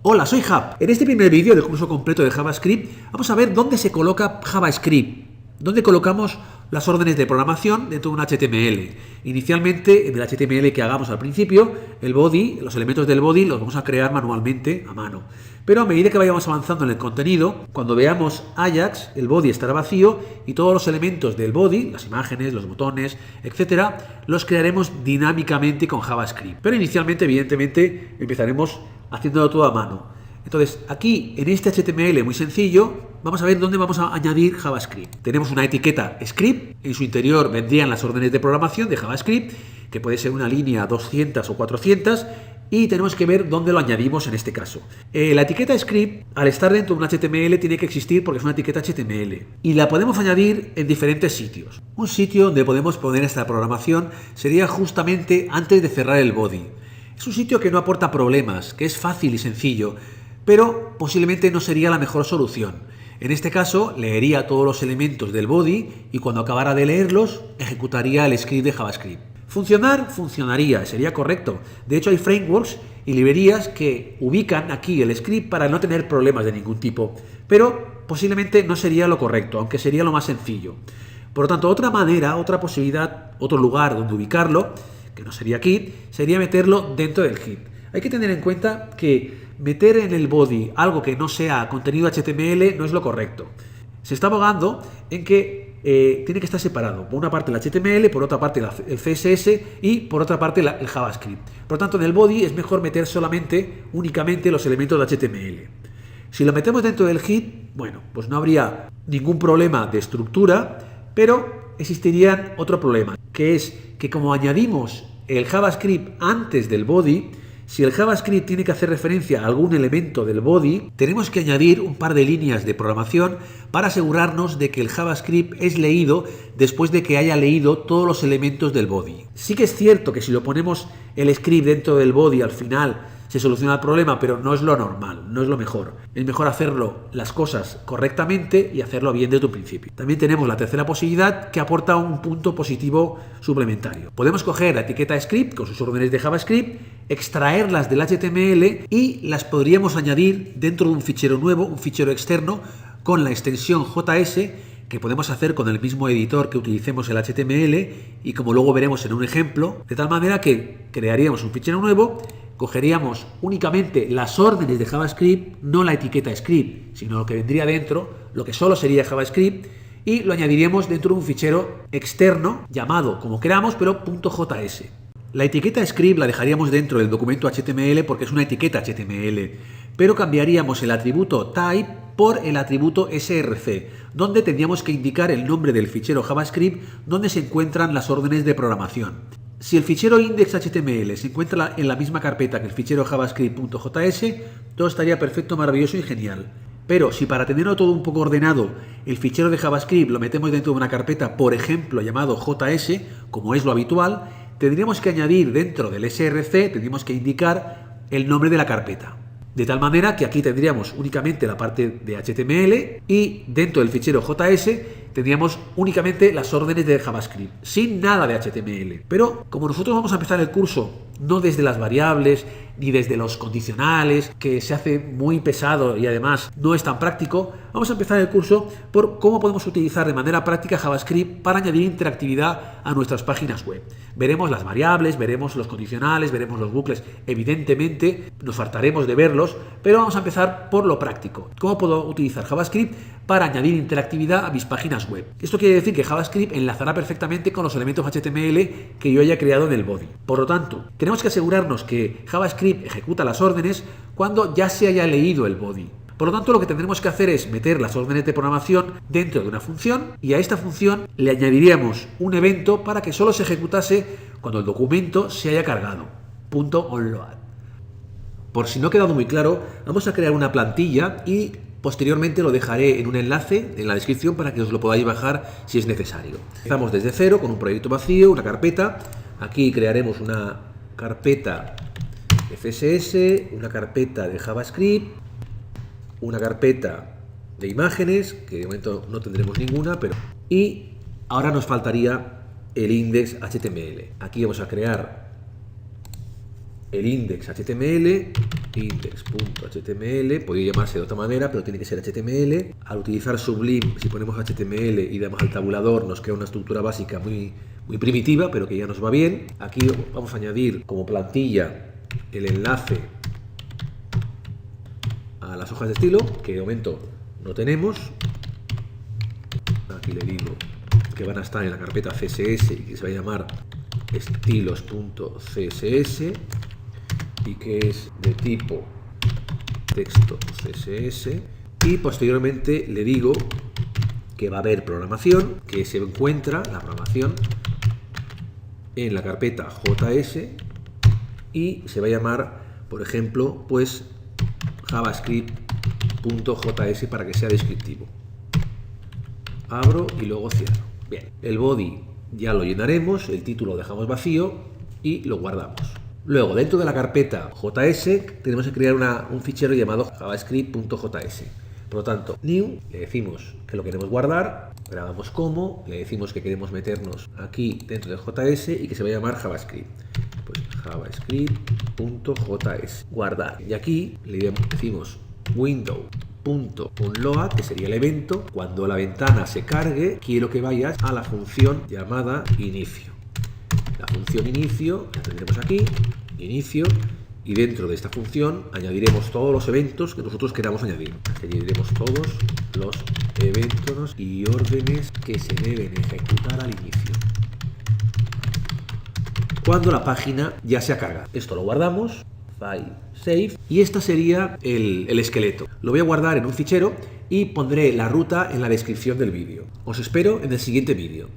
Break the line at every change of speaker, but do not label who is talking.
Hola, soy Hub. En este primer vídeo del curso completo de JavaScript vamos a ver dónde se coloca JavaScript, dónde colocamos las órdenes de programación dentro de un HTML. Inicialmente, en el HTML que hagamos al principio, el body, los elementos del body los vamos a crear manualmente a mano. Pero a medida que vayamos avanzando en el contenido, cuando veamos Ajax, el body estará vacío y todos los elementos del body, las imágenes, los botones, etcétera, los crearemos dinámicamente con JavaScript. Pero inicialmente, evidentemente, empezaremos haciéndolo todo a mano. Entonces, aquí en este HTML muy sencillo, vamos a ver dónde vamos a añadir JavaScript. Tenemos una etiqueta script, en su interior vendrían las órdenes de programación de JavaScript, que puede ser una línea 200 o 400, y tenemos que ver dónde lo añadimos en este caso. La etiqueta script, al estar dentro de un HTML, tiene que existir porque es una etiqueta HTML. Y la podemos añadir en diferentes sitios. Un sitio donde podemos poner esta programación sería justamente antes de cerrar el body. Es un sitio que no aporta problemas, que es fácil y sencillo, pero posiblemente no sería la mejor solución. En este caso, leería todos los elementos del body y cuando acabara de leerlos, ejecutaría el script de JavaScript. Funcionar, funcionaría, sería correcto. De hecho, hay frameworks y librerías que ubican aquí el script para no tener problemas de ningún tipo, pero posiblemente no sería lo correcto, aunque sería lo más sencillo. Por lo tanto, otra manera, otra posibilidad, otro lugar donde ubicarlo, que no sería aquí, sería meterlo dentro del head. Hay que tener en cuenta que meter en el body algo que no sea contenido HTML no es lo correcto. Se está abogando en que tiene que estar separado. Por una parte el HTML, por otra parte el CSS y por otra parte el JavaScript. Por lo tanto, en el body es mejor meter únicamente los elementos de HTML. Si lo metemos dentro del head, bueno, pues no habría ningún problema de estructura, pero existiría otro problema, que es que como añadimos el JavaScript antes del body, si el JavaScript tiene que hacer referencia a algún elemento del body, tenemos que añadir un par de líneas de programación para asegurarnos de que el JavaScript es leído después de que haya leído todos los elementos del body. Sí que es cierto que si lo ponemos el script dentro del body al final se soluciona el problema, pero no es lo normal, no es lo mejor. Es mejor hacerlo las cosas correctamente y hacerlo bien desde un principio. También tenemos la tercera posibilidad que aporta un punto positivo suplementario. Podemos coger la etiqueta script con sus órdenes de JavaScript, extraerlas del HTML y las podríamos añadir dentro de un fichero nuevo, un fichero externo, con la extensión JS que podemos hacer con el mismo editor que utilicemos el HTML y como luego veremos en un ejemplo, de tal manera que crearíamos un fichero nuevo, cogeríamos únicamente las órdenes de JavaScript, no la etiqueta script, sino lo que vendría dentro, lo que solo sería JavaScript, y lo añadiríamos dentro de un fichero externo llamado como queramos, pero .js. La etiqueta script la dejaríamos dentro del documento HTML porque es una etiqueta HTML, pero cambiaríamos el atributo type por el atributo src, donde tendríamos que indicar el nombre del fichero JavaScript donde se encuentran las órdenes de programación. Si el fichero index.html se encuentra en la misma carpeta que el fichero javascript.js, todo estaría perfecto, maravilloso y genial. Pero si para tenerlo todo un poco ordenado, el fichero de JavaScript lo metemos dentro de una carpeta, por ejemplo, llamado JS, como es lo habitual, tendríamos que añadir dentro del src, tendríamos que indicar el nombre de la carpeta. De tal manera que aquí tendríamos únicamente la parte de HTML y dentro del fichero JS tendríamos únicamente las órdenes de JavaScript, sin nada de HTML. Pero como nosotros vamos a empezar el curso no desde las variables ni desde los condicionales, que se hace muy pesado y además no es tan práctico, vamos a empezar el curso por cómo podemos utilizar de manera práctica JavaScript para añadir interactividad a nuestras páginas web. Veremos las variables, veremos los condicionales, veremos los bucles. Evidentemente nos faltaremos de verlos, pero vamos a empezar por lo práctico. ¿Cómo puedo utilizar JavaScript para añadir interactividad a mis páginas web? Esto quiere decir que JavaScript enlazará perfectamente con los elementos HTML que yo haya creado en el body. Por lo tanto, tenemos que asegurarnos que JavaScript ejecuta las órdenes cuando ya se haya leído el body. Por lo tanto, lo que tendremos que hacer es meter las órdenes de programación dentro de una función y a esta función le añadiríamos un evento para que solo se ejecutase cuando el documento se haya cargado. .onload. Por si no ha quedado muy claro, vamos a crear una plantilla y posteriormente lo dejaré en un enlace en la descripción para que os lo podáis bajar si es necesario. Empezamos desde cero con un proyecto vacío, una carpeta. Aquí crearemos una carpeta de CSS, una carpeta de JavaScript, una carpeta de imágenes, que de momento no tendremos ninguna, y ahora nos faltaría el index.html. Aquí vamos a crear el index.html, index.html, podría llamarse de otra manera, pero tiene que ser HTML. Al utilizar Sublime, si ponemos HTML y damos al tabulador, nos crea una estructura básica muy primitiva, pero que ya nos va bien. Aquí vamos a añadir como plantilla el enlace a las hojas de estilo, que de momento no tenemos. Aquí le digo que van a estar en la carpeta CSS y que se va a llamar estilos.css y que es de tipo texto CSS, y posteriormente le digo que va a haber programación, que se encuentra la programación en la carpeta JS y se va a llamar, por ejemplo, pues javascript.js para que sea descriptivo. Abro y luego cierro. Bien, el body ya lo llenaremos, el título lo dejamos vacío y lo guardamos. Luego, dentro de la carpeta JS, tenemos que crear un fichero llamado javascript.js. Por lo tanto, new, le decimos que lo queremos guardar, grabamos como, le decimos que queremos meternos aquí dentro del JS y que se va a llamar JavaScript. Pues javascript.js, guardar. Y aquí le decimos window.onload, que sería el evento. Cuando la ventana se cargue, quiero que vayas a la función llamada inicio. La función inicio la tendremos aquí, inicio, y dentro de esta función añadiremos todos los eventos que nosotros queramos añadir. Añadiremos todos los eventos y órdenes que se deben ejecutar al inicio cuando la página ya se ha cargado. Esto lo guardamos, file, save, y este sería el esqueleto. Lo voy a guardar en un fichero y pondré la ruta en la descripción del vídeo. Os espero en el siguiente vídeo.